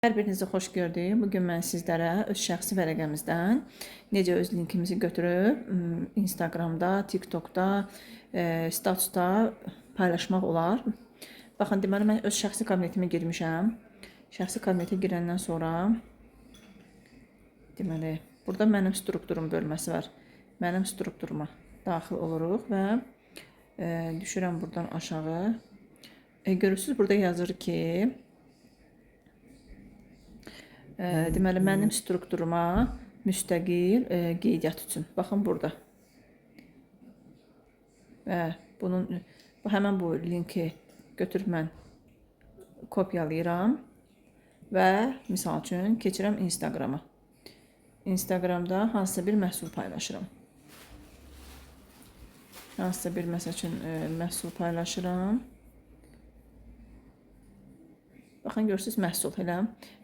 Hər birinizi xoş gördük. Bugün mən sizlərə öz şəxsi vərəqəmizdən necə öz linkimizi götürüb Instagramda, TikTokda, statusda paylaşmaq olar. Baxın, deməli mən öz şəxsi kabinetimə girmişəm. Şəxsi kabinetə girəndən sonra deməli burada mənim strukturum bölməsi var. Mənim strukturuma daxil oluruq və düşürəm buradan aşağı. Görürsünüz, burada yazır ki, deməli mənim strukturuma müstəqil qeydiyyat üçün. Baxın burada. Və həmən bu linki götürüb mən kopyalayıram və misal üçün keçirəm Instagrama. Instagramda hansısa bir məhsul paylaşıram. Hansısa bir məsəl üçün məhsul paylaşıram. Baxın, görürsünüz məhsul elə.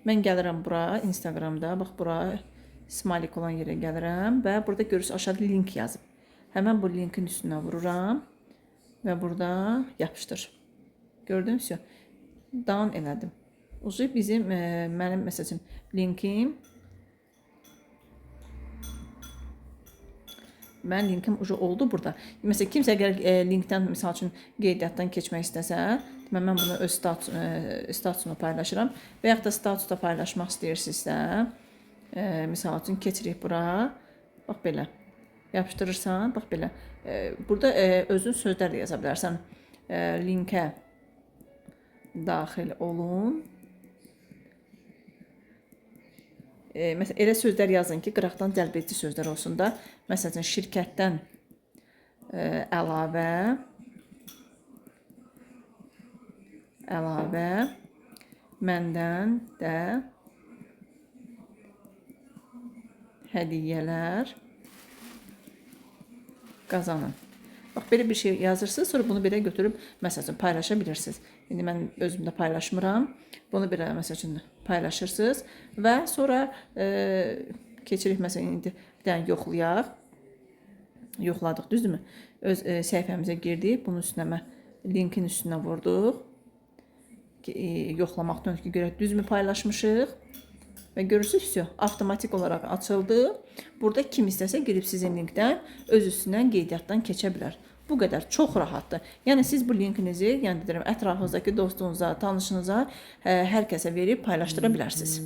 Mən gəlirəm bura, Instagramda, bax bura smalik olan yerə gəlirəm və burada görürsünüz aşağıda link yazıb. Həmən bu linkin üstünə vururam və burada yapışdır. Gördünüz ya, down elədim. Ucu bizim, mənim məsəl üçün linkim, mən linkim ucu oldu burada. Məsələn, kimsə əgər linkdən, misal üçün qeydiyyatdan keçmək istəsə, mən bunu öz statusuna paylaşıram və yaxud da statusda paylaşmaq istəyirsinizsə, misal üçün keçirik bura, bax belə, yapışdırırsan, bax belə. Burada özün sözlər də yaza bilərsən. Linkə daxil olun. Məsələn, elə sözlər yazın ki, qıraqdan cəlb edici sözlər olsun da. Məsələn, şirkətdən əlavə məndən də hədiyyələr qazanın. Bax, belə bir şey yazırsınız, sonra bunu belə götürüb, məsəl üçün, paylaşa bilirsiniz. İndi mən özümdə paylaşmıram. Bunu belə, məsəl üçün, paylaşırsınız və sonra keçirik, məsələn, indi bir dənə yoxlayaq. Yoxladıq, düzdürmü? Öz səhifəmizə girdik, bunun üstünə, linkin üstünə vurduq. Yoxlamaqdan ötürü görək, düzmü paylaşmışıq. Və görürsünüz, avtomatik olaraq açıldı. Burada kim istəsə girib sizin linkdən öz üstündən qeydiyyatdan keçə bilər. Bu qədər, çox rahatdır. Yəni siz bu linkinizi, yəni deyirəm, ətrafınızdakı dostunuza, tanışınıza, hər kəsə verib paylaşdıra bilərsiniz.